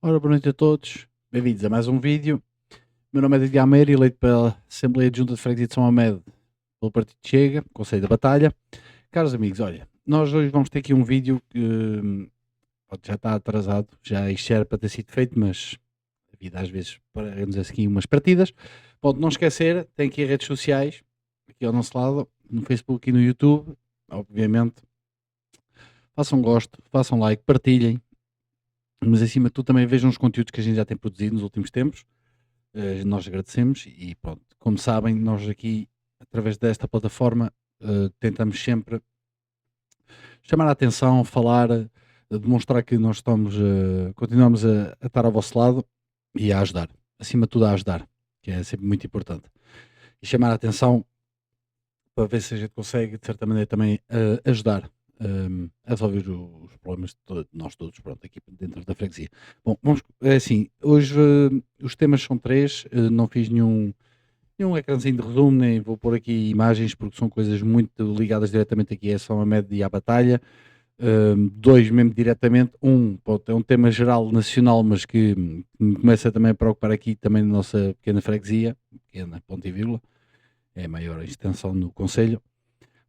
Ora, boa noite a todos, bem-vindos a mais um vídeo. Meu nome é David Gameiro, eleito pela Assembleia de Junta de Freguesia de São Mamed pelo Partido Chega, Conselho da Batalha. Caros amigos, olha, nós hoje vamos ter aqui um vídeo que já está atrasado, já isto era para ter sido feito, mas a vida às vezes para-nos aqui umas partidas. Pode não esquecer, tem aqui as redes sociais, aqui ao nosso lado, no Facebook e no YouTube, obviamente. Façam gosto, façam like, partilhem, mas acima de tudo também vejam os conteúdos que a gente já tem produzido nos últimos tempos. Nós agradecemos e pronto, como sabem, nós aqui, através desta plataforma, tentamos sempre chamar a atenção, falar, demonstrar que nós estamos, continuamos a estar ao vosso lado e a ajudar, acima de tudo a ajudar, que é sempre muito importante. E chamar a atenção para ver se a gente consegue, de certa maneira, também ajudar a resolver os problemas de nós todos, pronto, aqui dentro da freguesia. Bom, vamos, é assim, hoje os temas são três, não fiz nenhum ecrãzinho de resumo, nem vou pôr aqui imagens, porque são coisas muito ligadas diretamente aqui a São Mamed e à batalha. Dois mesmo diretamente, pronto, é um tema geral, nacional, mas que me começa também a preocupar aqui também na nossa pequena freguesia, pequena, ponto e vírgula, é a maior extensão no concelho.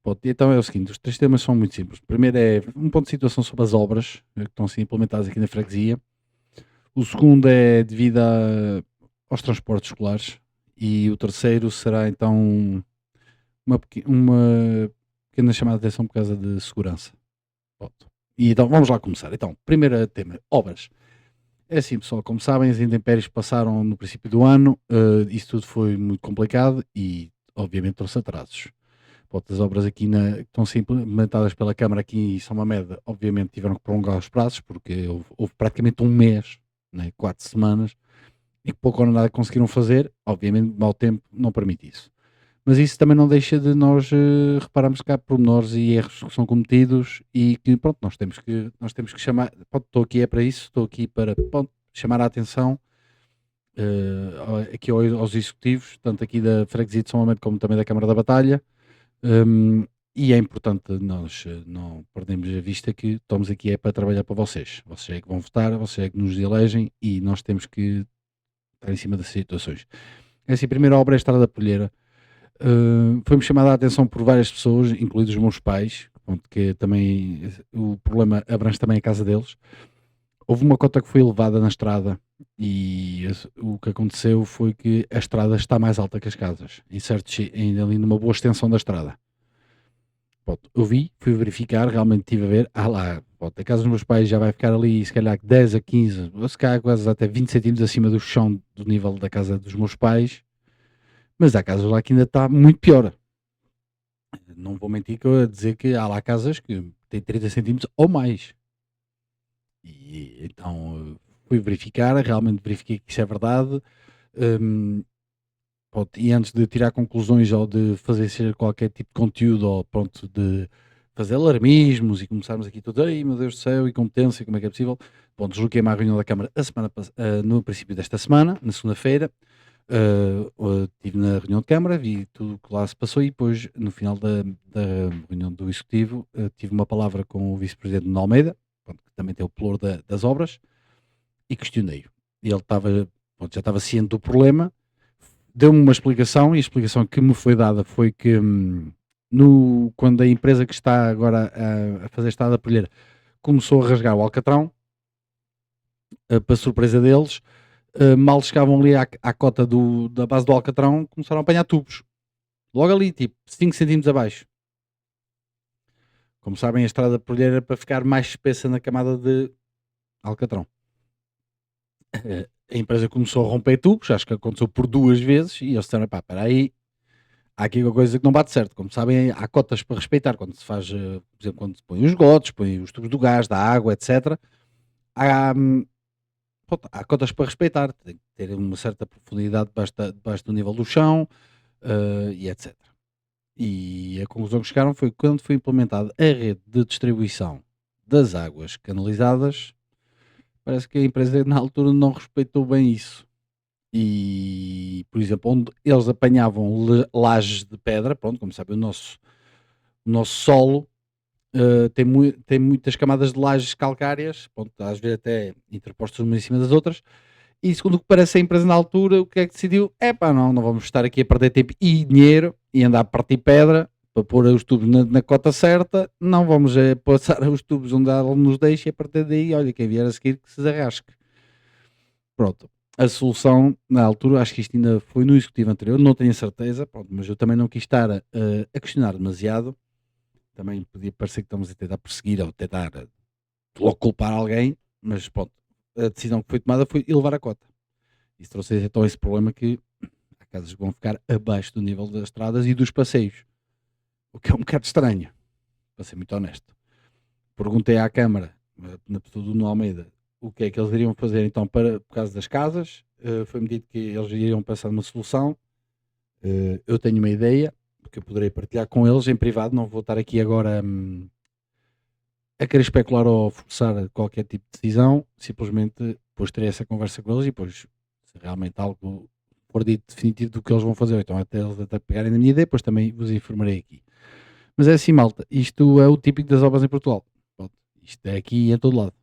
Pronto, então é o seguinte, os três temas são muito simples. O primeiro é um ponto de situação sobre as obras que estão a ser implementadas aqui na freguesia. O segundo é devido aos transportes escolares. E o terceiro será então uma pequena chamada de atenção por causa de segurança. Pronto. E então vamos lá começar. Então, primeiro tema, obras. É assim, pessoal, como sabem, as intempéries passaram no princípio do ano, isso tudo foi muito complicado e, obviamente, trouxe atrasos. Pronto, as obras aqui que estão a ser implementadas pela Câmara aqui em São Mamede, obviamente tiveram que prolongar os prazos, porque houve praticamente um mês, né, 4 semanas, e pouco ou nada conseguiram fazer. Obviamente, mau tempo não permite isso. Mas isso também não deixa de nós repararmos cá pormenores e erros que são cometidos e que, pronto, nós temos que chamar. Pronto, estou aqui é para isso, estou aqui para, pronto, chamar a atenção aqui aos executivos, tanto aqui da Freguesia de São Mamede como também da Câmara da Batalha. E é importante nós não perdermos a vista que estamos aqui é para trabalhar para vocês. Vocês é que vão votar, vocês é que nos elegem e nós temos que estar em cima dessas situações. É assim, a primeira obra é a Estrada da Polheira. Foi-me chamada a atenção por várias pessoas, incluídos os meus pais, pronto, que também o problema abrange também a casa deles. Houve uma cota que foi elevada na estrada e o que aconteceu foi que a estrada está mais alta que as casas, ainda ali numa boa extensão da estrada. Pronto, eu vi, fui verificar, realmente estive a ver, lá, pronto, a casa dos meus pais já vai ficar ali se calhar 10 a 15, ou se calhar quase até 20 centímetros acima do chão do nível da casa dos meus pais, mas há casas lá que ainda está muito pior. Não vou mentir que eu a dizer que há lá casas que têm 30 centímetros ou mais. E então fui verificar, realmente verifiquei que isso é verdade. Hum, Pronto, e antes de tirar conclusões ou de fazer ser qualquer tipo de conteúdo ou pronto, de fazer alarmismos e começarmos aqui todos, ai meu Deus do céu, incompetência, como é que é possível? Bom, desloquei-me à reunião da Câmara no princípio desta semana, na segunda-feira, estive na reunião de Câmara, vi tudo o que lá se passou e depois, no final da reunião do Executivo, tive uma palavra com o Vice-Presidente de Almeida, pronto, que também tem o pelour das obras, e questionei-o. Ele estava, pronto, já estava ciente do problema, deu-me uma explicação e a explicação que me foi dada foi que quando a empresa que está agora a fazer a estrada da Polheira começou a rasgar o alcatrão, para surpresa deles, mal chegavam ali à cota da base do alcatrão, começaram a apanhar tubos. Logo ali, tipo 5 centímetros abaixo. Como sabem, a estrada da Polheira para ficar mais espessa na camada de alcatrão. A empresa começou a romper tubos, acho que aconteceu por 2 vezes, e eles disseram, pá, espera aí, há aqui uma coisa que não bate certo. Como sabem, há cotas para respeitar quando se faz, por exemplo, quando se põe os esgotos, põe os tubos do gás, da água, etc. Há, pronto, há cotas para respeitar, tem que ter uma certa profundidade debaixo do nível do chão e etc. E a conclusão que chegaram foi que quando foi implementada a rede de distribuição das águas canalizadas, parece que a empresa na altura não respeitou bem isso. E, por exemplo, onde eles apanhavam lajes de pedra, pronto, como sabem, o nosso solo tem muitas camadas de lajes calcárias, ponto, às vezes até interpostas umas em cima das outras, e segundo o que parece a empresa na altura, o que é que decidiu? É pá, não vamos estar aqui a perder tempo e dinheiro e andar a partir pedra para pôr os tubos na cota certa, não vamos passar os tubos onde ela nos deixa e a partir daí, olha, quem vier a seguir que se arrasque. Pronto. A solução, na altura, acho que isto ainda foi no executivo anterior, não tenho certeza, pronto, mas eu também não quis estar a questionar demasiado. Também podia parecer que estamos a tentar perseguir ou tentar logo culpar alguém, mas pronto, a decisão que foi tomada foi elevar a cota. Isso trouxe então esse problema que há casas que vão ficar abaixo do nível das estradas e dos passeios, o que é um bocado estranho, para ser muito honesto. Perguntei à Câmara, na pessoa do Nuno Almeida, o que é que eles iriam fazer então por causa das casas. Foi-me dito que eles iriam pensar numa solução. Eu tenho uma ideia que eu poderei partilhar com eles em privado, não vou estar aqui agora a querer especular ou forçar qualquer tipo de decisão, simplesmente depois terei essa conversa com eles e depois, se realmente algo for dito definitivo do que eles vão fazer, então até eles até pegarem na minha ideia, depois também vos informarei aqui. Mas é assim, malta, isto é o típico das obras em Portugal. Pronto, isto é aqui e em todo lado.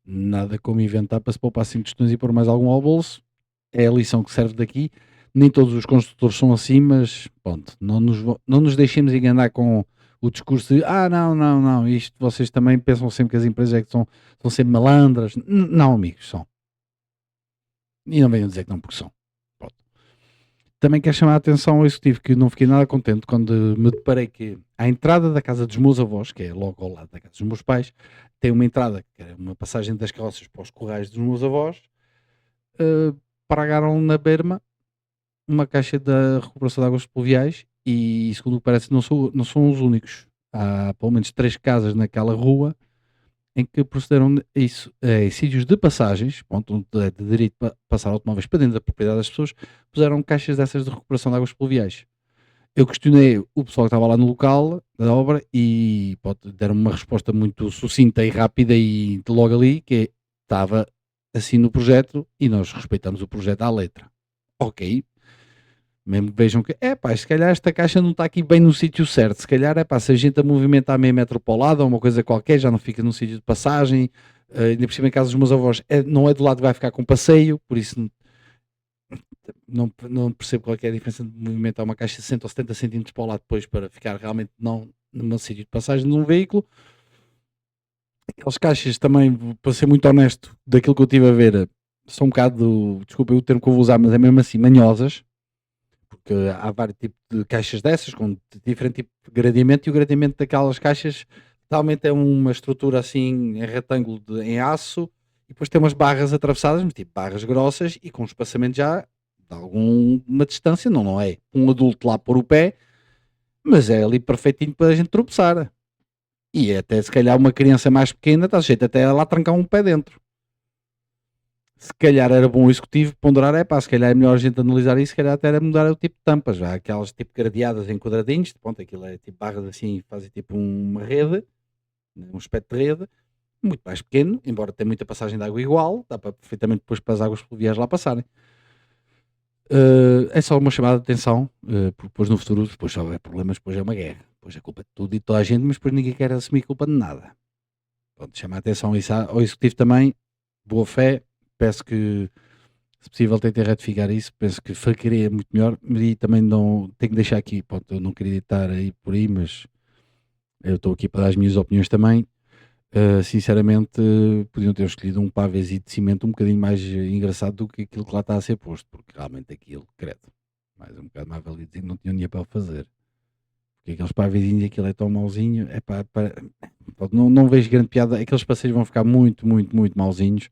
Nada como inventar para se poupar 5 tostões e pôr mais algum ao bolso. É a lição que serve daqui. Nem todos os construtores são assim, mas pronto, não nos deixemos enganar com o discurso de não, isto vocês também pensam sempre que as empresas é que são sempre malandras. Não, amigos, são. E não venham dizer que não, porque são. Pronto. Também quero chamar a atenção ao executivo que não fiquei nada contente quando me deparei que à entrada da casa dos meus avós, que é logo ao lado da casa dos meus pais, tem uma entrada, que é uma passagem das carroças para os corrais dos meus avós, paragaram na berma uma caixa da recuperação de águas pluviais e, segundo o que parece, não são os únicos. Há pelo menos 3 casas naquela rua em que procederam a isso, em sítios de passagens, ponto, onde é de direito passar automóveis para dentro da propriedade das pessoas, puseram caixas dessas de recuperação de águas pluviais. Eu questionei o pessoal que estava lá no local da obra e deram uma resposta muito sucinta e rápida e logo ali que estava assim no projeto e nós respeitamos o projeto à letra. Ok, mesmo que vejam que, se calhar esta caixa não está aqui bem no sítio certo, se calhar, se a gente a movimentar meio metro para o lado ou uma coisa qualquer, já não fica num sítio de passagem, ainda por cima em casa dos meus avós, não é do lado que vai ficar com passeio, por isso não percebo qual é a diferença de movimentar uma caixa de 60 ou 70 centímetros para o lado depois para ficar realmente não num sítio de passagem de um veículo. Aquelas caixas também, para ser muito honesto, daquilo que eu estive a ver, são um bocado, desculpa o termo que eu vou usar, mas é mesmo assim, manhosas, porque há vários tipos de caixas dessas, com diferente tipo de gradeamento, e o gradeamento daquelas caixas talmente é uma estrutura assim em retângulo em aço, e depois tem umas barras atravessadas, mas tipo barras grossas e com espaçamento já de alguma distância, não é um adulto lá pôr o pé, mas é ali perfeitinho para a gente tropeçar. E até se calhar uma criança mais pequena está jeito até lá trancar um pé dentro. Se calhar era bom o executivo ponderar, se calhar é melhor a gente analisar isso, se calhar até era mudar o tipo de tampas, já aquelas tipo gradeadas em quadradinhos, pronto, aquilo é tipo barras assim, fazem tipo uma rede, um aspecto de rede, muito mais pequeno, embora tenha muita passagem de água igual, dá para perfeitamente depois para as águas fluviais lá passarem. É só uma chamada de atenção, porque depois no futuro, depois se houver problemas, depois é uma guerra, depois é culpa de tudo e de toda a gente, mas depois ninguém quer assumir culpa de nada. Pronto, chama a atenção isso ao executivo também, boa fé, peço que se possível tentem retificar isso, penso que faria muito melhor e também não tenho que deixar aqui, pronto, eu não queria estar aí por aí, mas eu estou aqui para dar as minhas opiniões também. Sinceramente, podiam ter escolhido um pavêzinho de cimento um bocadinho mais engraçado do que aquilo que lá está a ser posto, porque realmente aquilo, credo, mais um bocado mais valia dizer que não tinham dinheiro para o fazer. Porque aqueles pavêzinhos, aquilo é tão mauzinho, não vejo grande piada, aqueles passeios vão ficar muito, muito, muito mauzinhos.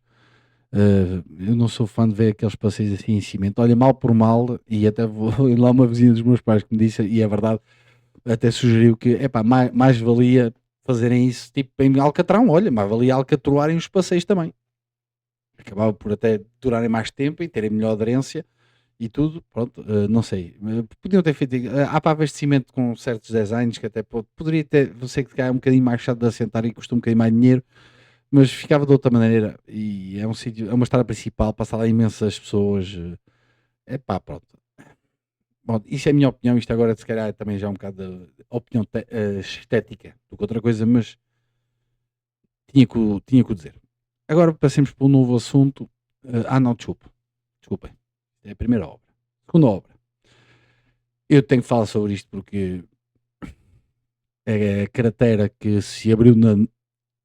Eu não sou fã de ver aqueles passeios assim em cimento. Olha, mal por mal, e até vou lá uma vizinha dos meus pais que me disse, e é verdade, até sugeriu que mais valia fazerem isso tipo em Alcatrão. Olha, mais valia alcatroarem os passeios também. Acabava por até durarem mais tempo e terem melhor aderência e tudo. Pronto, não sei. Podiam ter feito. Há pavês de cimento com certos designs que até poderia ter. Você que é um bocadinho mais chato de assentar e custa um bocadinho mais dinheiro, mas ficava de outra maneira e é um sítio, é uma estrada principal, passa lá imensas pessoas. Pronto. bom, isso é a minha opinião, isto agora se calhar também já é um bocado de opinião estética do que outra coisa, mas tinha que o dizer. Agora passemos para um novo assunto. Não, desculpem. É a primeira obra. Segunda obra. Eu tenho que falar sobre isto porque é a cratera que se abriu na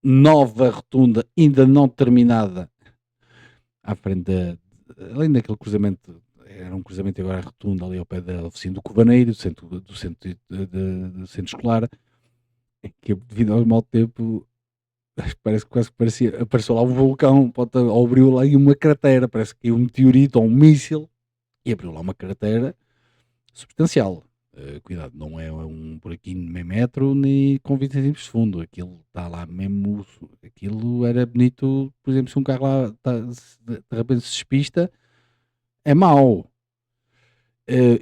nova rotunda, ainda não terminada, à frente além daquele cruzamento, era um cruzamento agora rotunda ali ao pé da oficina do Covaneiro, do centro escolar, que devido ao mau tempo, parece que quase que apareceu lá um vulcão, ou abriu lá uma cratera, parece que um meteorito ou um míssil, e abriu lá uma cratera substancial. Cuidado, não é um buraquinho de meio metro nem com 20 centímetros de fundo. Aquilo está lá mesmo. Aquilo era bonito, por exemplo, se um carro lá de repente se despista, é mau.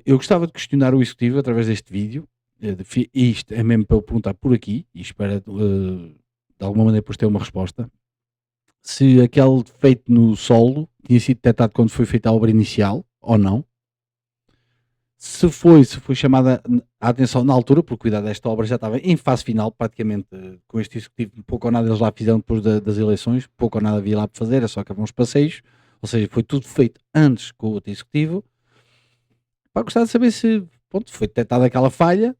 Eu gostava de questionar o executivo através deste vídeo. Isto é mesmo para eu perguntar por aqui e espero de alguma maneira depois ter uma resposta. Se aquele defeito no solo tinha sido detectado quando foi feita a obra inicial ou não. Se foi chamada a atenção na altura, porque cuidado, esta obra já estava em fase final, praticamente, com este executivo, pouco ou nada eles lá fizeram depois das eleições, pouco ou nada havia lá para fazer, era só acabar uns passeios, ou seja, foi tudo feito antes com o outro executivo. Para gostar de saber se pronto, foi detectada aquela falha,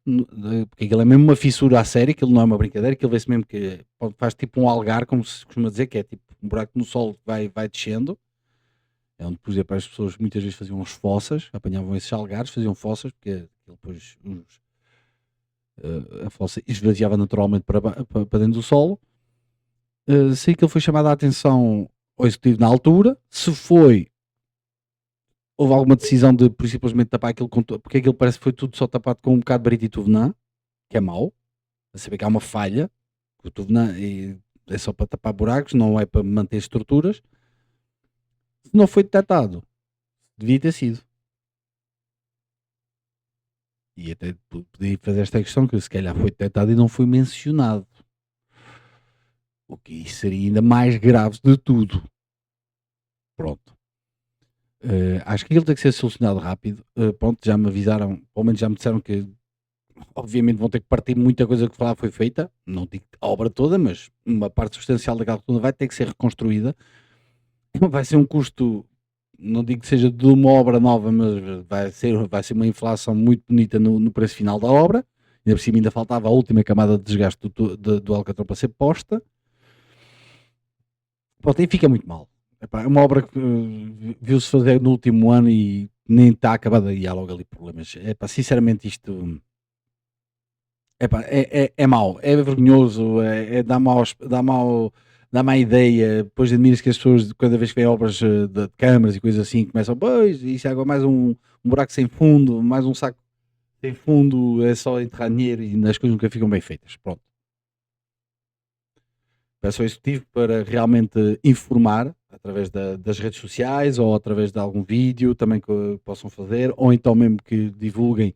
porque aquilo é mesmo uma fissura à série, aquilo não é uma brincadeira, aquilo vê-se mesmo que faz tipo um algar, como se costuma dizer, que é tipo um buraco no solo que vai descendo. É onde, por exemplo, as pessoas muitas vezes faziam as fossas, apanhavam esses algares, faziam fossas, porque depois a fossa esvaziava naturalmente para dentro do solo. Sei que ele foi chamado a atenção ao executivo na altura. Se foi, houve alguma decisão de por simplesmente tapar aquilo, porque aquilo parece que foi tudo só tapado com um bocado de barito e tuvenã, que é mau, a saber que há uma falha, que o tuvenã é só para tapar buracos, não é para manter estruturas. Se não foi detectado, devia ter sido. E até podia fazer esta questão que se calhar foi detectado e não foi mencionado. O que seria ainda mais grave de tudo. Pronto. Acho que aquilo tem que ser solucionado rápido. Pronto, já me avisaram, pelo menos já me disseram que obviamente vão ter que partir muita coisa que lá foi feita. Não digo a obra toda, mas uma parte substancial daquela rotunda vai ter que ser reconstruída. Vai ser um custo, não digo que seja de uma obra nova, mas vai ser uma inflação muito bonita no preço final da obra. Ainda por cima ainda faltava a última camada de desgaste do alcatrão para ser posta. Pronto, aí fica muito mal. É uma obra que viu-se fazer no último ano e nem está acabada e há logo ali problemas. Sinceramente isto é mau, é vergonhoso, dá má ideia. Depois admira-se que as pessoas, cada vez que vêem obras de câmaras e coisas assim, começam, pois, isso é agora mais um buraco sem fundo, mais um saco sem fundo, é só enterrar dinheiro e as coisas nunca ficam bem feitas. Pronto. Peço ao executivo para realmente informar através das redes sociais ou através de algum vídeo também que possam fazer, ou então mesmo que divulguem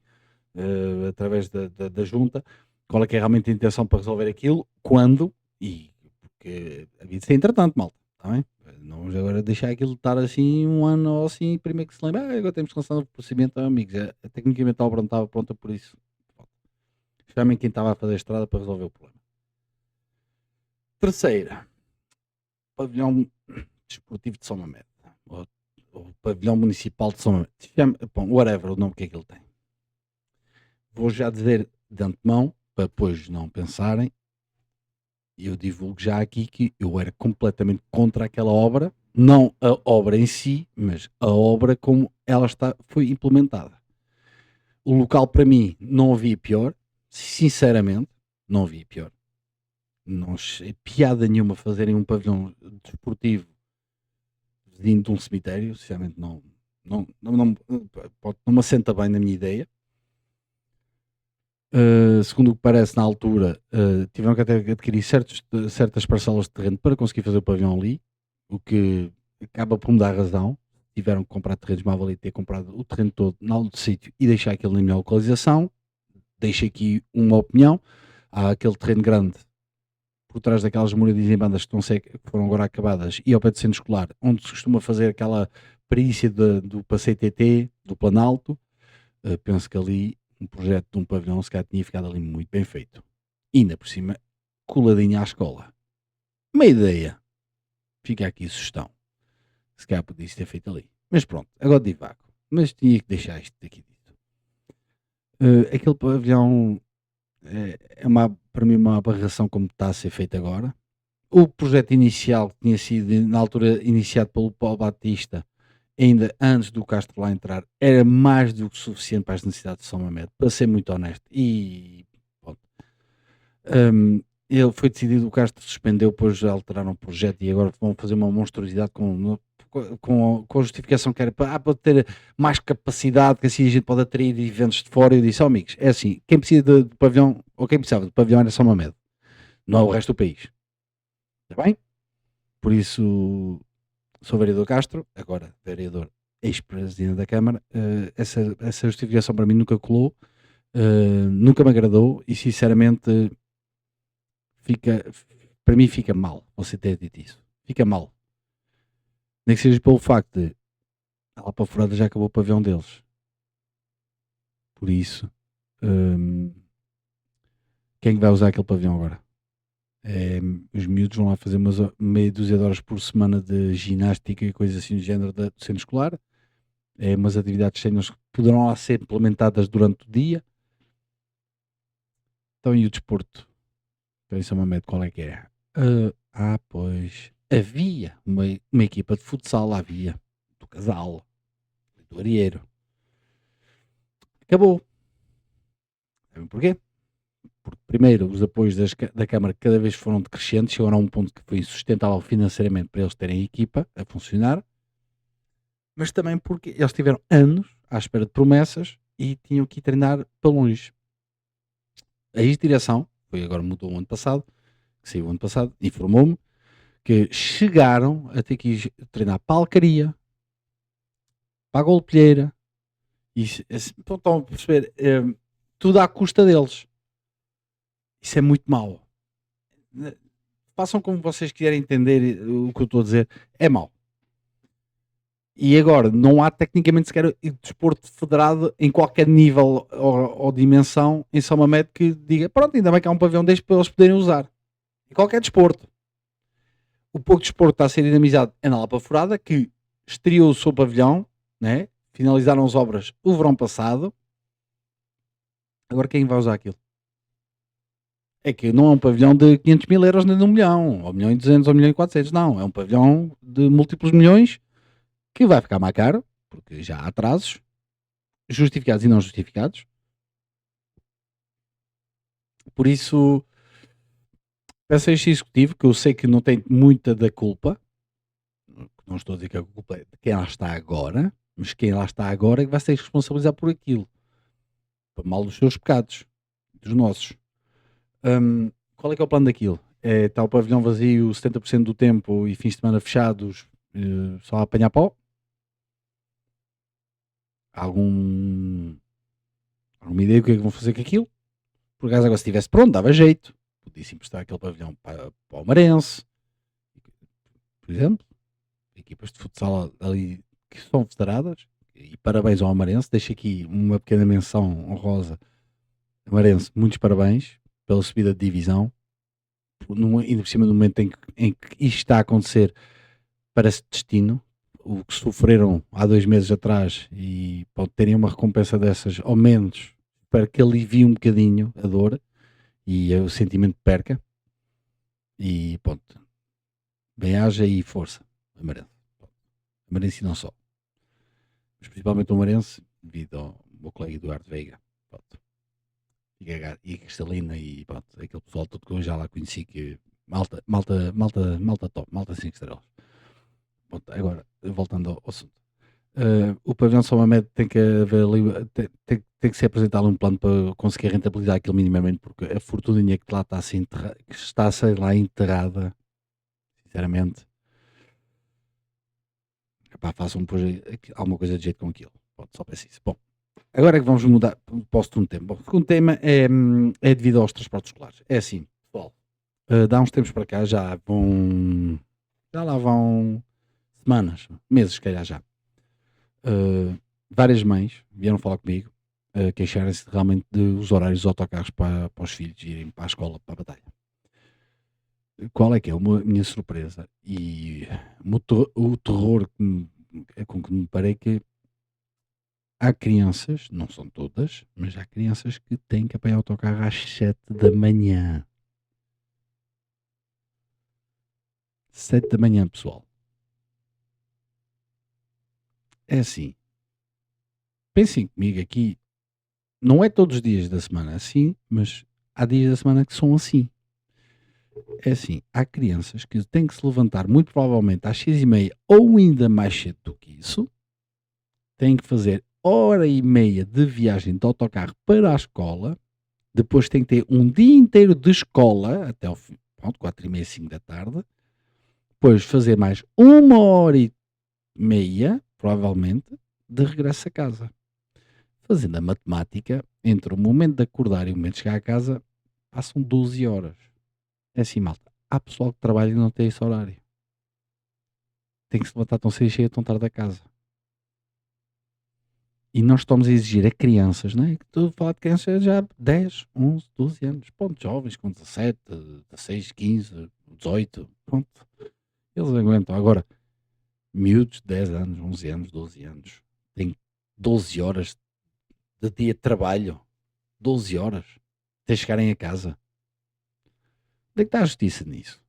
através da junta qual é que é realmente a intenção para resolver aquilo, quando e porque a vida é entretanto, malta, está bem? Não vamos agora deixar aquilo estar assim um ano ou assim, primeiro que se lembra, agora temos que lançar um procedimento, amigos, tecnicamente a obra não estava pronta por isso. Chamem quem estava a fazer a estrada para resolver o problema. Terceira, pavilhão desportivo de São Mamede, ou pavilhão municipal de São Mamede, bom, whatever o nome que é que ele tem. Vou já dizer de antemão, para depois não pensarem, eu divulgo já aqui que eu era completamente contra aquela obra, não a obra em si, mas a obra como ela foi implementada. O local para mim não havia pior, sinceramente, não havia pior. Não achei piada nenhuma fazerem um pavilhão desportivo vindo de um cemitério, sinceramente não me assenta bem na minha ideia. Segundo o que parece na altura, tiveram que até adquirir certas parcelas de terreno para conseguir fazer o pavilhão ali, o que acaba por me dar razão. Tiveram que comprar terrenos, mais valia ter comprado o terreno todo no outro sítio e deixar aquele na melhor localização. Deixo aqui uma opinião. Há aquele terreno grande por trás daquelas moradias em bandas que foram agora acabadas e ao pé do centro escolar, onde se costuma fazer aquela perícia do passeio TT, do Planalto. penso que ali um projeto de um pavilhão se calhar tinha ficado ali muito bem feito. E ainda por cima, coladinho à escola. Uma ideia. Fica aqui a sugestão. Se calhar podia ter feito ali. Mas pronto, agora divago. Mas tinha que deixar isto daqui dito. Aquele pavilhão para mim uma aberração como está a ser feito agora. O projeto inicial que tinha sido na altura iniciado pelo Paulo Batista, ainda antes do Castro lá entrar, era mais do que suficiente para as necessidades de São Mamede, para ser muito honesto. E pronto. Ele foi decidido, o Castro suspendeu, depois alteraram o projeto e agora vão fazer uma monstruosidade com a justificação que era para ter mais capacidade, que assim a gente pode atrair eventos de fora. Eu disse, amigos, é assim, quem precisa de pavilhão, ou quem precisava de pavilhão era São Mamede, não é o resto do país. Está bem? Por isso, sou vereador Castro, agora vereador ex-presidente da Câmara. Essa justificação para mim nunca colou, nunca me agradou e sinceramente para mim fica mal você ter dito isso. Fica mal. Nem que seja pelo facto de lá para fora já acabou o pavilhão deles. Por isso, quem vai usar aquele pavilhão agora? Os miúdos vão lá fazer meia dúzia de horas por semana de ginástica e coisas assim do género do centro escolar. Umas atividades séniores que poderão lá ser implementadas durante o dia. Então, e o desporto? Então, isso é uma meta, qual é que é? Pois, havia uma equipa de futsal, lá havia, do Casal, do Arieiro. Acabou. Sabem porquê? Porque, primeiro, os apoios da Câmara cada vez foram decrescentes, chegaram a um ponto que foi insustentável financeiramente para eles terem equipa a funcionar, mas também porque eles tiveram anos à espera de promessas e tinham que ir treinar para longe. A ex-direção, foi agora mudou o ano passado, que saiu o ano passado, informou-me que chegaram a ter que ir treinar para a Alcaria, para a Golpilheira, e estão a perceber, tudo à custa deles. Isso é muito mau. Façam como vocês quiserem entender o que eu estou a dizer, é mau. E agora, não há tecnicamente sequer desporto federado em qualquer nível ou dimensão em São Mamede que diga, pronto, ainda bem que há um pavilhão deste para eles poderem usar. Em qualquer desporto. O pouco desporto está a ser dinamizado é na Lapa Furada, que estreou o seu pavilhão, né? Finalizaram as obras o verão passado. Agora quem vai usar aquilo? É que não é um pavilhão de 500 mil euros nem de 1 milhão, ou 1 milhão e 200, ou 1 milhão e 400, não. É um pavilhão de múltiplos milhões que vai ficar mais caro, porque já há atrasos, justificados e não justificados. Por isso, peço a este executivo, que eu sei que não tem muita da culpa, não estou a dizer que a culpa é de quem lá está agora, mas quem lá está agora é que vai ser responsabilizado por aquilo, para mal dos seus pecados, dos nossos. Qual é que é o plano daquilo? Está o pavilhão vazio 70% do tempo e fins de semana fechados, só a apanhar pó? Alguma ideia do que é que vão fazer com aquilo? Por acaso agora se estivesse pronto, dava jeito. Podia-se emprestar aquele pavilhão para o Marense, por exemplo. Equipas de futsal ali que são federadas. E parabéns ao Amarense. Deixo aqui uma pequena menção honrosa. Amarense, muitos parabéns pela subida de divisão. Ainda por cima do momento em que isto está a acontecer, parece destino. O que sofreram há 2 meses atrás e pode terem uma recompensa dessas, ao menos, para que alivie um bocadinho a dor e o sentimento de perca. E pronto. Bem-aja e força, Amarense. Amarense e não só. Mas principalmente o Marense, devido ao meu colega Eduardo Veiga. Pronto. E a Cristalina e pronto, aquele pessoal todo que eu já lá conheci, que malta top, malta 5 estrelas. Pronto, agora, voltando ao assunto. O pavilhão São Mamede tem que haver ali, tem que ser apresentado um plano para conseguir rentabilizar aquilo minimamente, porque a fortuninha que lá está que está a ser lá enterrada, sinceramente, epá, façam alguma coisa de jeito com aquilo. Pronto, só peço isso. Bom, agora é que vamos mudar para o segundo tema. Bom, o segundo tema é devido aos transportes escolares. É assim, pessoal, dá uns tempos para cá já lá vão semanas, meses, se calhar já. Várias mães vieram falar comigo a queixarem-se realmente dos horários dos autocarros para os filhos irem para a escola, para a batalha. Qual é que é a minha surpresa? E o terror com que me deparei que há crianças, não são todas, mas há crianças que têm que apanhar o autocarro às 7 da manhã. 7 da manhã, pessoal. É assim. Pensem comigo aqui. Não é todos os dias da semana assim, mas há dias da semana que são assim. É assim, há crianças que têm que se levantar muito provavelmente às 6h30 ou ainda mais cedo do que isso. Têm que fazer hora e meia de viagem de autocarro para a escola. Depois têm que ter um dia inteiro de escola, até ao fim, pronto, 4h30, 5 da tarde. Depois fazer mais 1h30, provavelmente, de regresso a casa. Fazendo a matemática, entre o momento de acordar e o momento de chegar a casa, passam 12 horas. É assim, malta. Há pessoal que trabalha e não tem esse horário. Tem que se levantar tão cedo e chega tão tarde a casa. E nós estamos a exigir a crianças, não é? Estou a falar de crianças já 10, 11, 12 anos. Ponto, jovens com 17, 16, 15, 18. Pronto. Eles aguentam. Agora, miúdos de 10 anos, 11 anos, 12 anos. Têm 12 horas de dia de trabalho. 12 horas. Até chegarem a casa. Onde é que está a justiça nisso?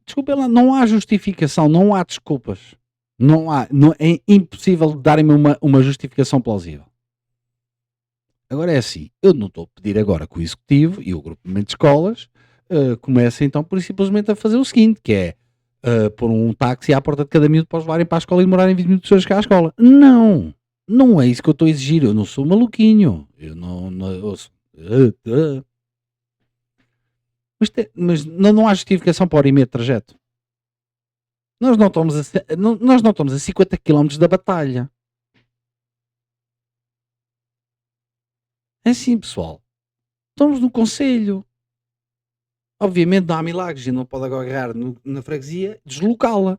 Desculpem lá, não há justificação, não há desculpas. Não há, é impossível darem-me uma justificação plausível. Agora é assim, eu não estou a pedir agora que o Executivo e o Grupamento de Escolas comecem então por simplesmente a fazer o seguinte, que é pôr um táxi à porta de cada miúdo para os levarem para a escola e demorarem 20 minutos a chegar à escola. Não! Não é isso que eu estou a exigir, eu não sou maluquinho. Eu não eu sou, mas não há justificação para hora e meia de trajeto. Nós não estamos a 50 km da batalha. É assim, pessoal. Estamos no concelho. Obviamente não há milagres e não pode agarrar na freguesia, deslocá-la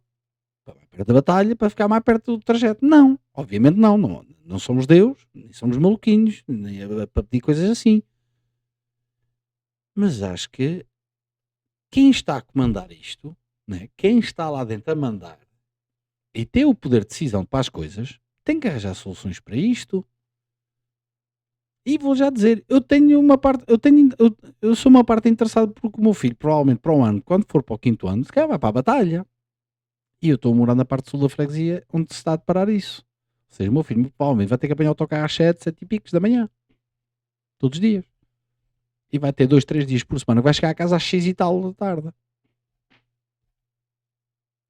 para mais perto da batalha para ficar mais perto do trajeto. Não, obviamente não. Não somos Deus, nem somos maluquinhos, nem é para pedir coisas assim. Mas acho que quem está a comandar isto, né, quem está lá dentro a mandar e tem o poder de decisão para as coisas, tem que arranjar soluções para isto. E vou já dizer, eu sou uma parte interessada porque o meu filho, provavelmente para o ano, quando for para o 5º ano, se calhar vai para a batalha. E eu estou a morar na parte sul da freguesia, onde se está a deparar isso. Ou seja, o meu filho provavelmente vai ter que apanhar o autocarro às 7, 7 e picos da manhã. Todos os dias. E vai ter 2, 3 dias por semana. Vai chegar a casa às 6 e tal da tarde.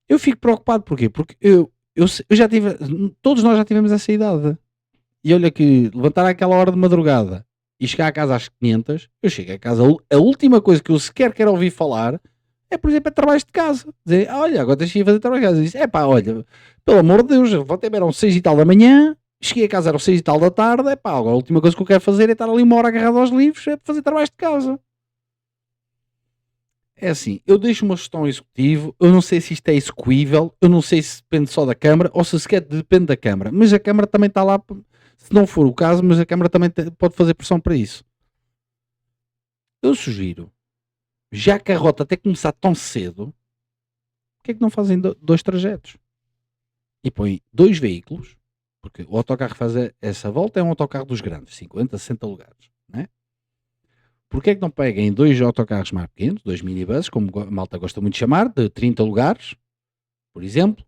Eu fico preocupado, porquê? Porque eu já tive, todos nós já tivemos essa idade. E olha que levantar àquela hora de madrugada e chegar a casa às 500, eu chego a casa, a última coisa que eu sequer quero ouvir falar é, por exemplo, é trabalhos de casa. Dizer, olha, agora tens que ir fazer trabalho de casa. Diz, é pá, olha, pelo amor de Deus, voltei eram 6 e tal da manhã, cheguei a casa eram 6 e tal da tarde, é pá, agora a última coisa que eu quero fazer é estar ali uma hora agarrado aos livros, é fazer trabalhos de casa. É assim, eu deixo uma gestão executiva, eu não sei se isto é execuível, eu não sei se depende só da Câmara ou se sequer depende da Câmara, mas a Câmara também está lá, se não for o caso, mas a Câmara também pode fazer pressão para isso. Eu sugiro, já que a rota até começar tão cedo, porque é que não fazem 2 trajetos? E põem 2 veículos, porque o autocarro que faz essa volta é um autocarro dos grandes, 50, 60 lugares, né? Porque é que não peguem 2 autocarros mais pequenos, 2 minibuses, como a malta gosta muito de chamar, de 30 lugares, por exemplo,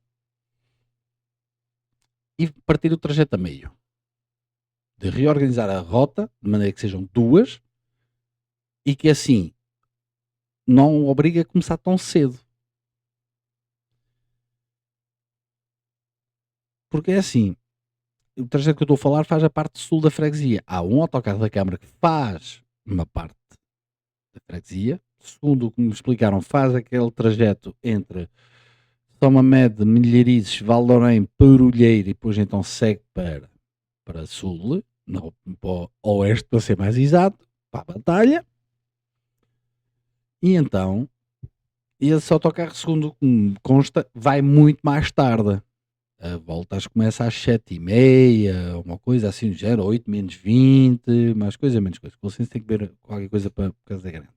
e partir o trajeto a meio. De reorganizar a rota, de maneira que sejam 2, e que assim não obriga a começar tão cedo. Porque é assim, o trajeto que eu estou a falar faz a parte sul da freguesia. Há um autocarro da Câmara que faz uma parte da freguesia, segundo o que me explicaram, faz aquele trajeto entre São Mamede, Milharizes, Valdorém, Perulheiro e depois então segue para sul, não, para o oeste para ser mais exato, para a batalha. E então, esse autocarro, segundo o que me consta, vai muito mais tarde. A volta acho que começa às 7h30, uma coisa assim do género, 8 menos 20, mais coisa, menos coisa. Com licença, tem que ver qualquer coisa para por causa da garganta.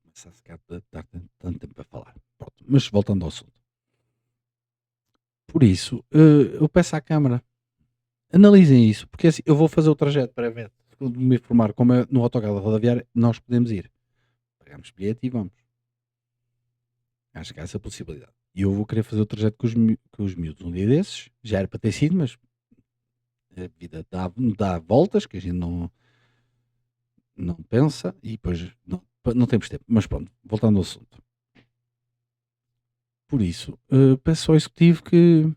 Começa a ficar dar tanto tempo para falar. Pronto, mas voltando ao assunto. Por isso, eu peço à Câmara, analisem isso, porque assim, eu vou fazer o trajeto préviamente, segundo me informar como é no autocarro da rodoviária, nós podemos ir. Pagamos bilhete e vamos. Acho que há essa possibilidade. E eu vou querer fazer o trajeto com os miúdos um dia desses. Já era para ter sido, mas a vida dá voltas que a gente não pensa e depois não temos tempo. Mas pronto, voltando ao assunto. Por isso, peço ao Executivo que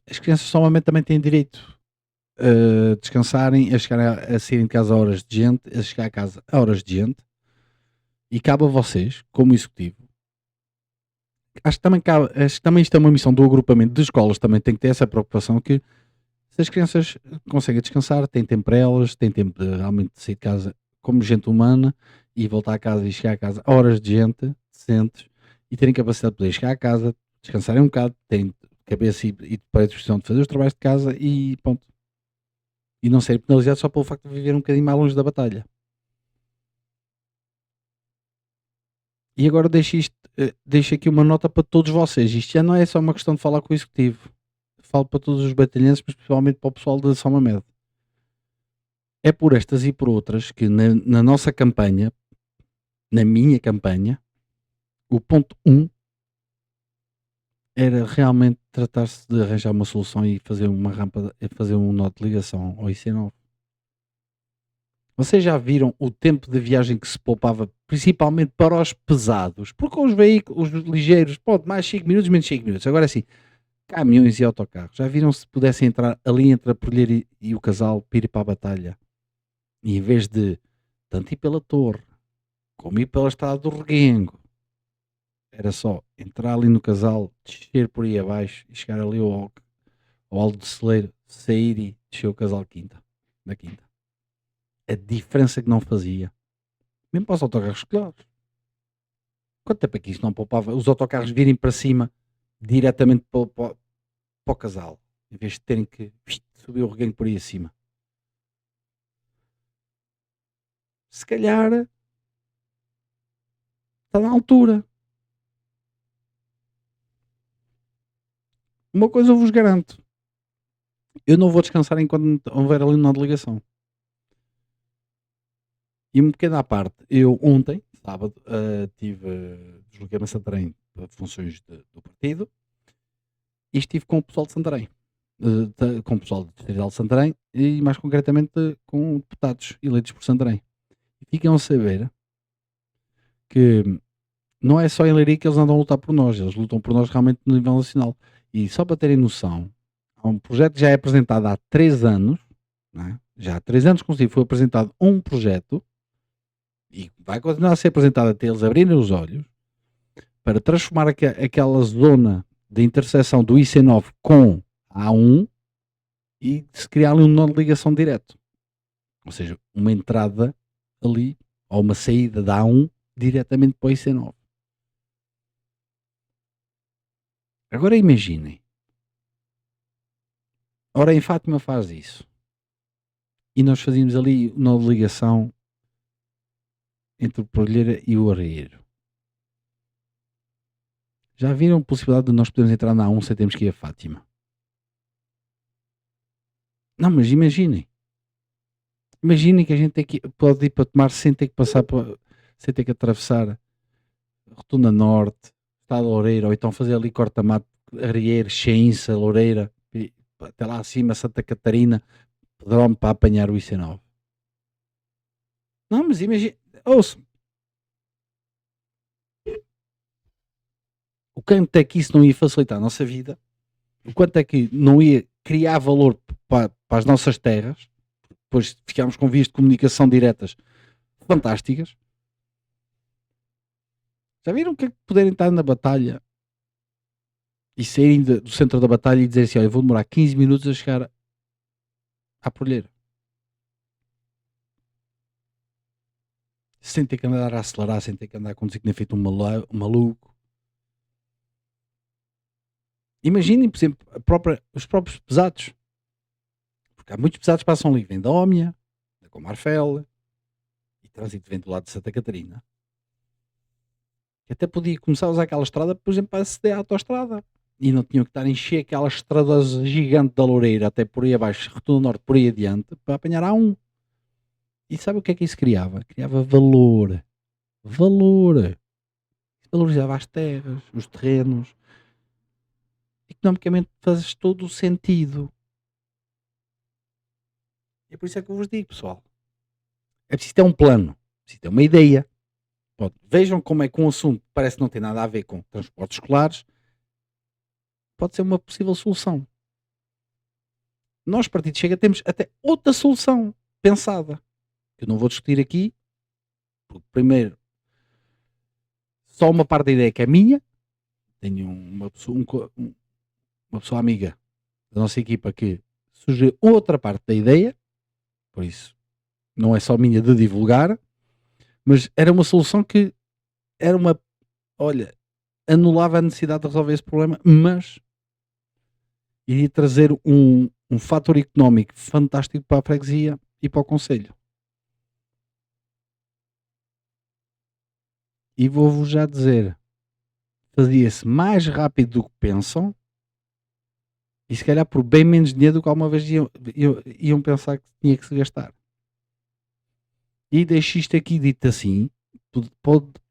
as crianças somente também têm direito a descansarem, a chegar a saírem de casa a horas de gente, a chegar a casa a horas de gente, e cabe a vocês, como Executivo, acho que também isto é uma missão do agrupamento de escolas, também tem que ter essa preocupação que se as crianças conseguem descansar, têm tempo para elas, têm tempo de realmente sair de casa como gente humana e voltar a casa e chegar a casa a horas de gente, decentes, e terem capacidade de poder chegar a casa, descansarem um bocado, têm cabeça e predisposição de fazer os trabalhos de casa e ponto. E não serem penalizados só pelo facto de viver um bocadinho mais longe da batalha. E agora deixo aqui uma nota para todos vocês. Isto já não é só uma questão de falar com o Executivo. Falo para todos os batalhenses, mas principalmente para o pessoal da São Mamed. É por estas e por outras que na nossa campanha, na minha campanha, o ponto 1 era realmente tratar-se de arranjar uma solução e fazer uma rampa, fazer um nó de ligação ao IC9. Vocês já viram o tempo de viagem que se poupava, principalmente para os pesados? Porque os veículos, os ligeiros, pode mais 5 minutos, menos 5 minutos. Agora sim, caminhões e autocarros. Já viram se pudessem entrar ali entre a Polheira e o Casal para ir para a batalha? E em vez de tanto ir pela Torre, como ir pela Estrada do Reguengo, era só entrar ali no Casal, descer por aí abaixo e chegar ali ao Alto de Celeiro, sair e descer o Casal da Quinta. A diferença que não fazia. Mesmo para os autocarros escolares. Quanto tempo é que isto não poupava? Os autocarros virem para cima diretamente para o Casal, em vez de terem que subir o reguengo por aí acima. Se calhar está na altura. Uma coisa eu vos garanto. Eu não vou descansar enquanto houver ali uma delegação. E um pequeno à parte, eu ontem, sábado, desloquei-me a Santarém para funções do partido e estive com o pessoal de Santarém, com o pessoal do Distrital de Santarém e mais concretamente com deputados eleitos por Santarém. E ficam a saber que não é só em Leiria que eles andam a lutar por nós, eles lutam por nós realmente no nível nacional. E só para terem noção, há um projeto que já é apresentado há 3 anos, não é? Já há 3 anos conseguido, foi apresentado um projeto e vai continuar a ser apresentado até eles abrirem os olhos para transformar aquela zona de interseção do IC9 com a A1 e se criar ali um nó de ligação direto. Ou seja, uma entrada ali, ou uma saída da A1 diretamente para o IC9. Agora imaginem. Ora, em Fátima faz isso. E nós fazíamos ali um nó de ligação entre o Porlheira e o Arreiro. Já viram a possibilidade de nós podermos entrar na A1 sem termos que ir a Fátima? Não, mas imaginem. Imaginem que a gente pode ir para tomar sem ter que passar sem ter que atravessar Rotunda Norte, Estado Loureira, ou então fazer ali corta-mato, Arreiro, Cheinça, Loureira, até lá acima, Santa Catarina, Pedrome para apanhar o IC9. Não, mas imagina, ouçam, o quanto é que isso não ia facilitar a nossa vida, o quanto é que não ia criar valor para as nossas terras, depois ficámos com vias de comunicação diretas fantásticas. Já viram que é que poderem estar na batalha e saírem do centro da batalha e dizer assim, olha, eu vou demorar 15 minutos a chegar à Porlheira. sem ter que andar a acelerar, sem ter que andar a conduzir que nem feito um maluco. Imaginem, por exemplo, os próprios pesados. Porque há muitos pesados que passam ali, vêm da Ómnia, da Comarfel, e trânsito vem do lado de Santa Catarina. Que até podia começar a usar aquela estrada, por exemplo, para aceder à autoestrada. E não tinham que estar a encher aquela estrada gigante da Loureira até por aí abaixo, Rotunda Norte, por aí adiante, para apanhar a um. E sabe o que é que isso criava? Criava valor. Valor. Valorizava as terras, os terrenos. Economicamente faz todo o sentido. E é por isso é que eu vos digo, pessoal. É preciso ter um plano, é preciso ter uma ideia. Pronto, vejam como é que um assunto que parece não ter nada a ver com transportes escolares pode ser uma possível solução. Nós, Partido Chega, temos até outra solução pensada, que eu não vou discutir aqui, porque primeiro, só uma parte da ideia que é minha. Tenho uma pessoa amiga da nossa equipa que surgiu outra parte da ideia, por isso não é só minha de divulgar, mas era uma solução que era anulava a necessidade de resolver esse problema, mas iria trazer um fator económico fantástico para a freguesia e para o concelho. E vou-vos já dizer, fazia-se mais rápido do que pensam e se calhar por bem menos dinheiro do que alguma vez iam pensar que tinha que se gastar. E deixo isto aqui dito assim,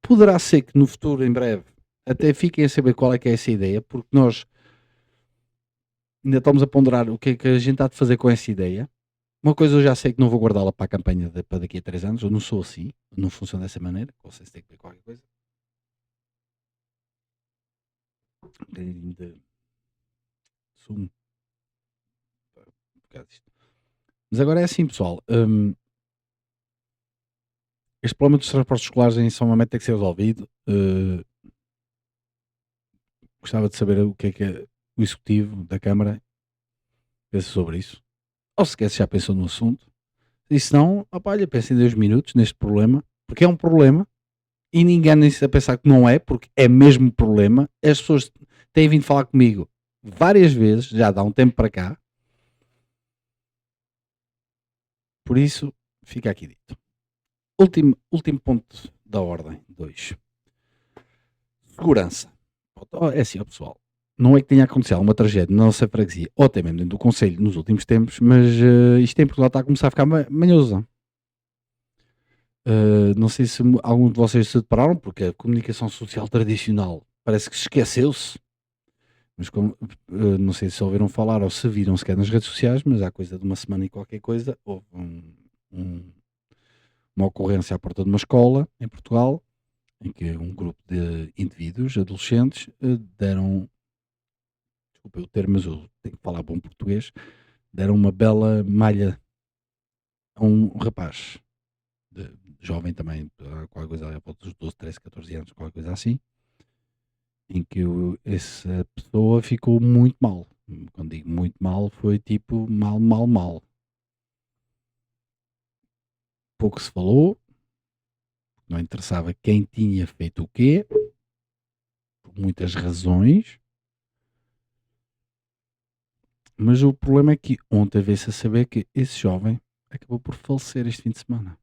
poderá ser que no futuro, em breve, até fiquem a saber qual é que é essa ideia, porque nós ainda estamos a ponderar o que é que a gente há de fazer com essa ideia. Uma coisa eu já sei que não vou guardá-la para a campanha para daqui a 3 anos, eu não sou assim, não funciona dessa maneira, vocês têm que ver qualquer coisa. Um bocadinho de sumo. Mas agora é assim, pessoal. Este problema dos transportes escolares em São Mamede tem que ser resolvido. Gostava de saber o que é o executivo da Câmara pensa sobre isso. Ou sequer se já pensou no assunto. E se não, olha, pensa em 2 minutos neste problema, porque é um problema e ninguém nem-se a pensar que não é, porque é mesmo problema. As pessoas têm vindo falar comigo várias vezes, já dá um tempo para cá. Por isso, fica aqui dito. Último ponto da ordem, 2. Segurança. É assim, ó, pessoal. Não é que tenha acontecido alguma tragédia na nossa freguesia, ou até mesmo dentro do Conselho nos últimos tempos, mas isto em Portugal está a começar a ficar manhoso. Não sei se algum de vocês se depararam, porque a comunicação social tradicional parece que esqueceu-se, mas não sei se ouviram falar ou se viram sequer nas redes sociais, mas há coisa de uma semana e qualquer coisa, houve uma ocorrência à porta de uma escola em Portugal, em que um grupo de indivíduos, adolescentes, deram, desculpa o termo, mas eu tenho que falar bom português, deram uma bela malha a um rapaz, jovem também, qualquer coisa ali, a volta dos 12, 13, 14 anos, qualquer coisa assim, em que essa pessoa ficou muito mal. Quando digo muito mal, foi tipo mal, mal, mal. Pouco se falou, não interessava quem tinha feito o quê, por muitas razões, mas o problema é que ontem veio-se a saber que esse jovem acabou por falecer este fim de semana.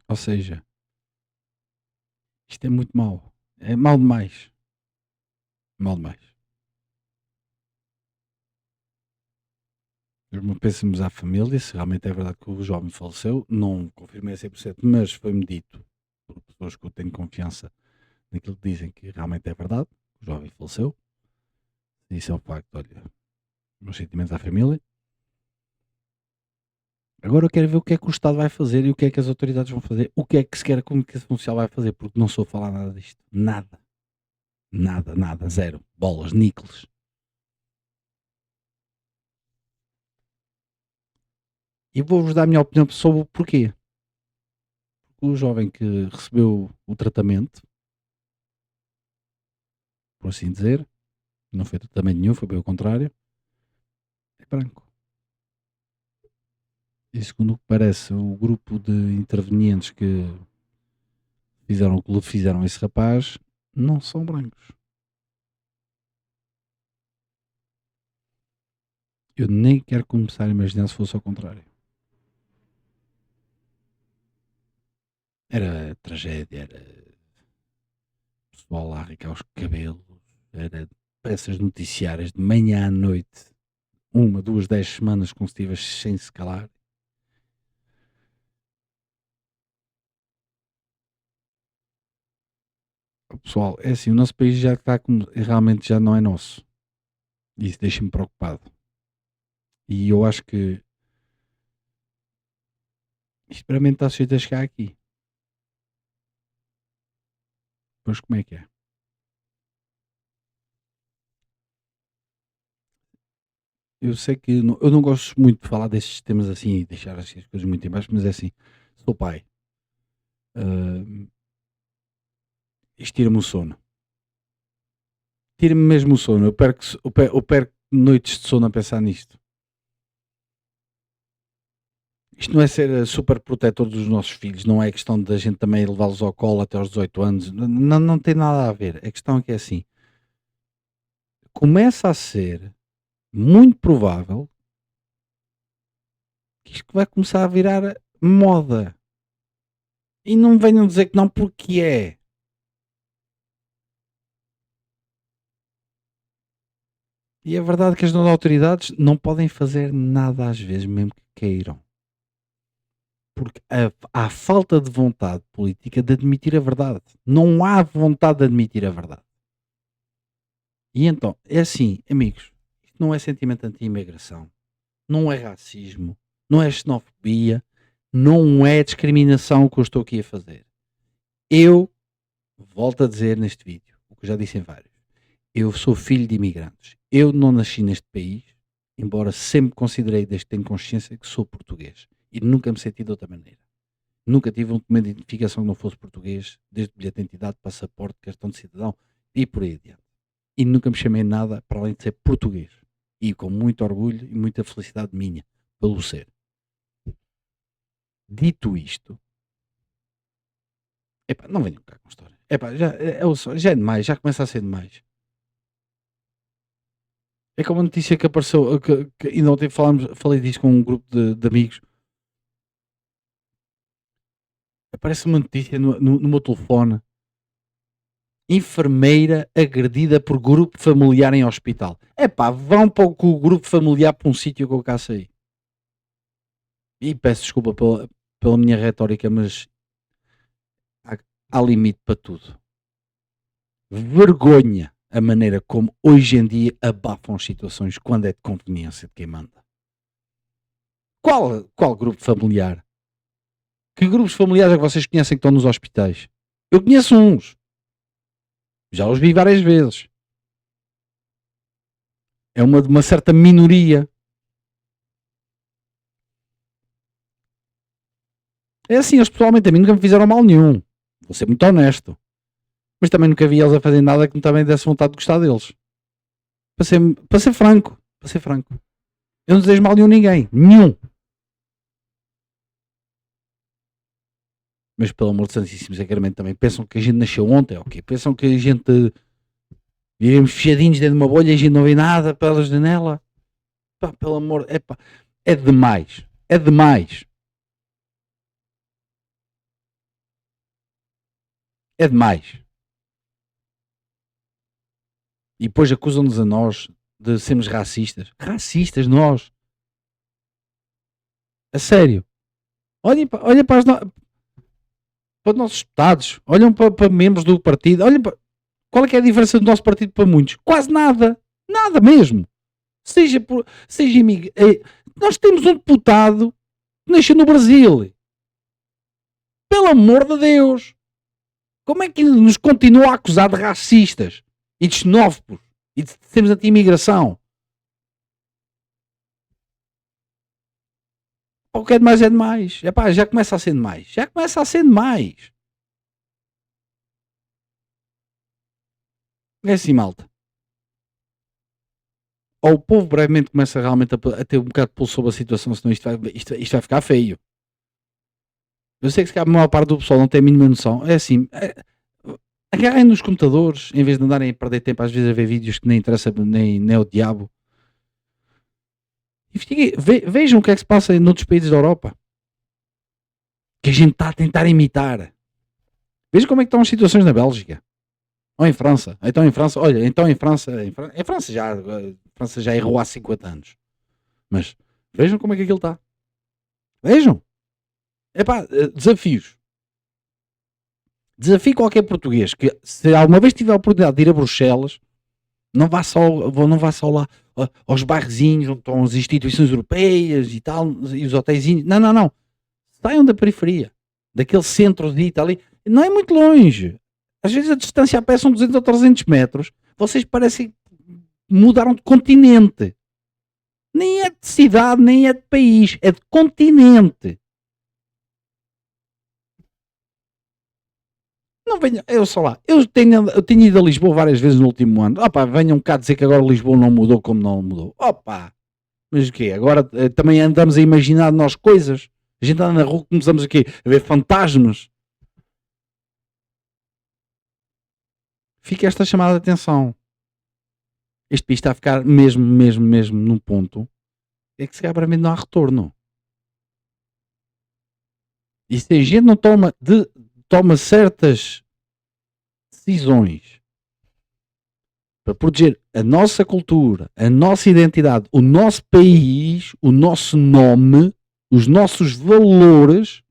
Ou seja, isto é muito mau. É mau demais. Mal demais. Pensemos à família, se realmente é verdade que o jovem faleceu, não confirmei a 100%, mas foi-me dito por pessoas que eu tenho confiança naquilo que dizem que realmente é verdade, o jovem faleceu. Isso é um facto, olha, meus sentimentos à família. Agora eu quero ver o que é que o Estado vai fazer e o que é que as autoridades vão fazer, o que é que sequer a comunicação social vai fazer, porque não sou a falar nada disto. Nada. Nada, nada, zero. Bolas, níqueles. E vou-vos dar a minha opinião sobre o porquê. O jovem que recebeu o tratamento, por assim dizer, não foi tratamento nenhum, foi bem o contrário, é branco. E segundo o que parece, o grupo de intervenientes que fizeram esse rapaz não são brancos. Eu nem quero começar a imaginar se fosse ao contrário. Era tragédia, era pessoal lá arrancar os cabelos, era peças noticiárias de manhã à noite, 1, 2, 10 semanas consecutivas sem se calar. Pessoal, é assim, o nosso país já está realmente já não é nosso. Isso deixa-me preocupado. E eu acho que isto para mim está sujeito a chegar aqui. Pois como é que é? Eu sei que eu não gosto muito de falar destes temas assim e deixar assim as coisas muito em baixo, mas é assim, sou pai. Ah, isto tira-me o sono. Tira-me mesmo o sono. Eu perco noites de sono a pensar nisto. Isto não é ser super protetor dos nossos filhos, não é questão da gente também levá-los ao colo até aos 18 anos, não, não tem nada a ver. A questão é que é assim, começa a ser muito provável que isto vai começar a virar moda. E não me venham dizer que não, porque é. E é verdade que as nossas autoridades não podem fazer nada às vezes, mesmo que queiram. Porque há falta de vontade política de admitir a verdade. Não há vontade de admitir a verdade. E então, é assim, amigos, isto não é sentimento anti-imigração, não é racismo, não é xenofobia, não é discriminação o que eu estou aqui a fazer. Eu volto a dizer neste vídeo, o que eu já disse em vários, eu sou filho de imigrantes. Eu não nasci neste país, embora sempre considerei, desde que tenho consciência, que sou português. E nunca me senti de outra maneira. Nunca tive um documento de identificação que não fosse português, desde bilhete de identidade, passaporte, cartão de cidadão e por aí adiante. E nunca me chamei nada para além de ser português. E com muito orgulho e muita felicidade minha pelo ser. Dito isto, epá, não venham cá com história. Epá, já é demais, já começa a ser demais. É como a notícia que apareceu, que ainda ontem falei disso com um grupo de amigos. Aparece uma notícia no meu telefone. Enfermeira agredida por grupo familiar em hospital. Epá, vão para o grupo familiar para um sítio que eu cá sei. E peço desculpa pela minha retórica, mas há, há limite para tudo. Vergonha a maneira como hoje em dia abafam as situações quando é de conveniência de quem manda. Qual grupo familiar? Que grupos familiares é que vocês conhecem que estão nos hospitais? Eu conheço uns. Já os vi várias vezes. É de uma certa minoria. É assim, eles pessoalmente a mim nunca me fizeram mal nenhum. Vou ser muito honesto. Mas também nunca vi eles a fazer nada que me também desse vontade de gostar deles. Para ser franco. Para ser franco. Eu não desejo mal nenhum a ninguém. Nenhum. Mas pelo amor de Santíssimo Sacramento também pensam que a gente nasceu ontem, ok? Pensam que a gente vivemos fechadinhos dentro de uma bolha e a gente não vê nada pela janela. Pá, pelo amor, é demais. É demais. É demais. E depois acusam-nos a nós de sermos racistas. Racistas nós. A sério. Olhem para os nossos deputados. Olham para membros do partido. Qual é que é a diferença do nosso partido para muitos? Quase nada. Nada mesmo. Seja nós temos um deputado que nasceu no Brasil. Pelo amor de Deus. Como é que nos continua a acusar de racistas e de xenófobos e de sermos anti-imigração? O que é demais é demais. Epá, já começa a ser demais. Já começa a ser demais. É assim, malta. ou o povo brevemente começa realmente a ter um bocado de pulso sobre a situação, senão isto vai ficar feio. Eu sei que se calhar a maior parte do pessoal não tem a mínima noção. É assim, agarrem nos computadores, em vez de andarem a perder tempo às vezes a ver vídeos que nem interessa nem é o diabo. Vejam o que é que se passa noutros países da Europa. Que a gente está a tentar imitar. Vejam como é que estão as situações na Bélgica. Ou em França. Então em França, olha, em França já errou há 50 anos. Mas vejam como é que aquilo está. Vejam. Epá, desafios. Desafio qualquer português que, se alguma vez tiver a oportunidade de ir a Bruxelas, não vá só lá aos bairrozinhos onde estão as instituições europeias e tal, e os hotéisinhos. Não. Saiam da periferia, daquele centro de ali. Não é muito longe. Às vezes a distância a pé são 200 ou 300 metros. Vocês parecem que mudaram de continente. Nem é de cidade, nem é de país. É de continente. Não venham, eu só lá. Eu tenho ido a Lisboa várias vezes no último ano. Opa, venham cá dizer que agora Lisboa não mudou como não mudou. Opa, mas o quê? Agora também andamos a imaginar nós coisas. A gente anda na rua, começamos aqui a ver fantasmas. Fica esta chamada de atenção. Este país está a ficar mesmo num ponto é que se calhar para mim não há retorno. E se a gente não toma certas decisões para proteger a nossa cultura, a nossa identidade, o nosso país, o nosso nome, os nossos valores,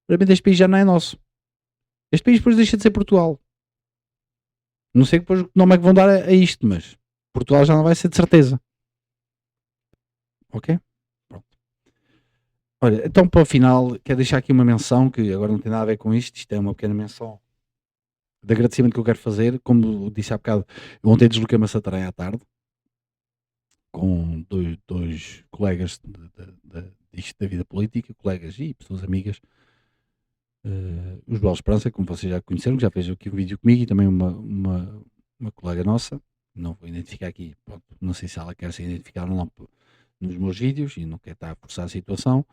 para mim este país já não é nosso. Este país depois deixa de ser Portugal. Não sei depois que nome é que vão dar a isto, mas Portugal já não vai ser de certeza. Ok? Pronto. Olha, então para o final, quero deixar aqui uma menção que agora não tem nada a ver com isto é uma pequena menção de agradecimento que eu quero fazer. Como disse há bocado, eu ontem desloquei-me a Santarém à tarde com dois colegas da vida política, colegas e pessoas amigas, os Bela Esperança, como vocês já conheceram, que já fez aqui um vídeo comigo, e também uma colega nossa, não vou identificar aqui, pronto, não sei se ela quer ser identificada ou não nos meus vídeos e não quer estar a forçar a situação,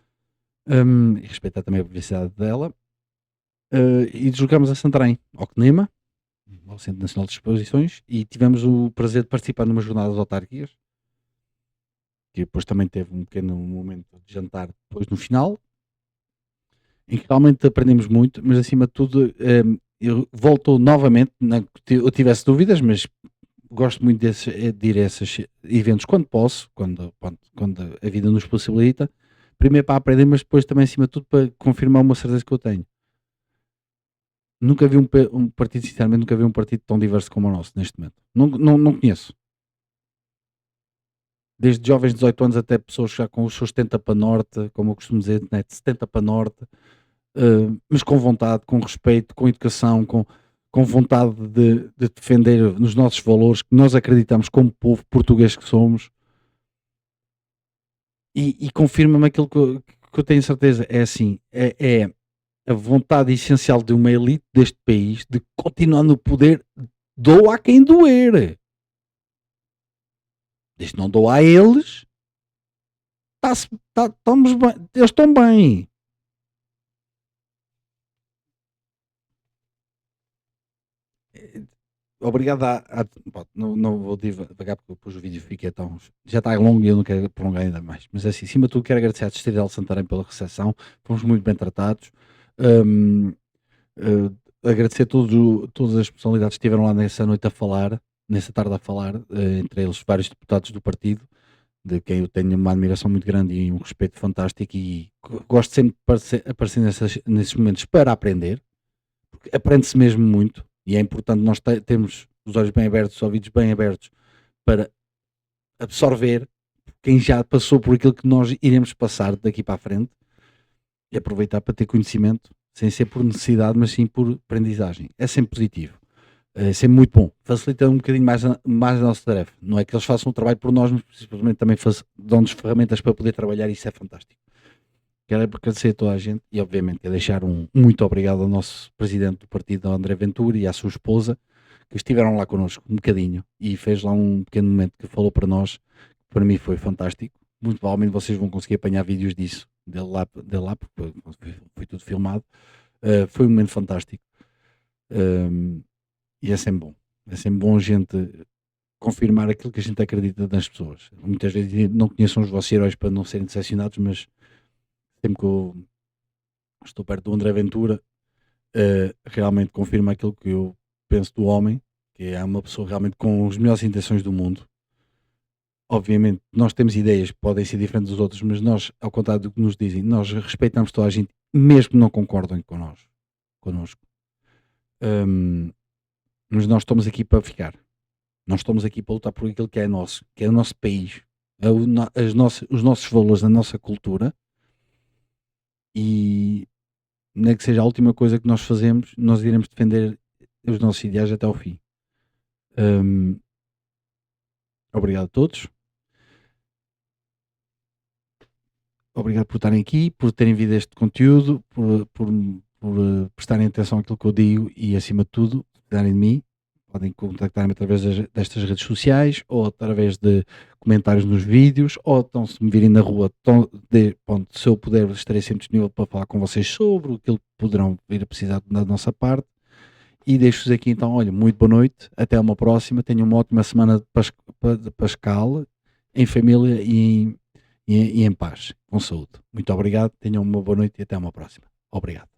e respeitar também a privacidade dela, e deslocámos a Santarém, ao CNEMA, ao Centro Nacional de Exposições, e tivemos o prazer de participar numa jornada de autárquicas, que depois também teve um pequeno momento de jantar depois no final, em que realmente aprendemos muito, mas acima de tudo eu volto novamente, não que eu tivesse dúvidas, mas gosto muito de ir a esses eventos quando posso, quando a vida nos possibilita, primeiro para aprender, mas depois também acima de tudo para confirmar uma certeza que eu tenho. Nunca vi um partido, sinceramente, nunca vi um partido tão diverso como o nosso neste momento. Não conheço. Desde jovens de 18 anos até pessoas já com os seus 70 para norte, como eu costumo dizer, né, de 70 para norte, mas com vontade, com respeito, com educação, com vontade de defender os nossos valores que nós acreditamos como povo português que somos, e confirma-me aquilo que eu tenho certeza, é assim, é a vontade essencial de uma elite deste país de continuar no poder, doa a quem doer. Desde não doa a eles, estamos bem, eles estão bem. Obrigado não vou devagar porque depois o vídeo fica tão, já está longo e eu não quero prolongar ainda mais, mas assim, acima de tudo quero agradecer à Distrito de Santarém pela recepção, fomos muito bem tratados, agradecer a todas as personalidades que estiveram lá nessa noite a falar, nessa tarde a falar, entre eles vários deputados do partido, de quem eu tenho uma admiração muito grande e um respeito fantástico, e gosto sempre de aparecer nesses momentos para aprender, porque aprende-se mesmo muito, e é importante nós termos os olhos bem abertos, os ouvidos bem abertos, para absorver quem já passou por aquilo que nós iremos passar daqui para a frente, e aproveitar para ter conhecimento, sem ser por necessidade, mas sim por aprendizagem. É sempre positivo. É sempre muito bom. Facilita um bocadinho mais a nossa tarefa. Não é que eles façam o trabalho por nós, mas simplesmente também dão-nos ferramentas para poder trabalhar, e isso é fantástico. Quero agradecer a toda a gente e, obviamente, quero deixar um muito obrigado ao nosso presidente do partido, André Ventura, e à sua esposa, que estiveram lá connosco um bocadinho e fez lá um pequeno momento que falou para nós, para mim foi fantástico. Muito provavelmente vocês vão conseguir apanhar vídeos disso, dele lá porque foi tudo filmado. Foi um momento fantástico. E é sempre bom. É sempre bom a gente confirmar aquilo que a gente acredita nas pessoas. Muitas vezes não conheçam os vossos heróis para não serem decepcionados, mas sempre que eu estou perto do André Ventura, realmente confirma aquilo que eu penso do homem, que é uma pessoa realmente com as melhores intenções do mundo. Obviamente, nós temos ideias que podem ser diferentes dos outros, mas nós, ao contrário do que nos dizem, nós respeitamos toda a gente, mesmo que não concordem connosco. Mas nós estamos aqui para ficar. Nós estamos aqui para lutar por aquilo que é nosso, que é o nosso país, os nossos valores, a nossa cultura, e nem que seja a última coisa que nós fazemos, nós iremos defender os nossos ideais até ao fim. Obrigado a todos. Obrigado por estarem aqui, por terem visto este conteúdo, por prestarem atenção àquilo que eu digo e, acima de tudo, darem de mim. Podem contactar-me através destas redes sociais ou através de comentários nos vídeos, ou então, se me virem na rua, se eu puder, estarei sempre disponível para falar com vocês sobre aquilo que poderão vir a precisar da nossa parte. E deixo-vos aqui então, olha, muito boa noite, até uma próxima, tenham uma ótima semana de Pascal, em família e em paz, com saúde. Muito obrigado, tenham uma boa noite e até uma próxima. Obrigado.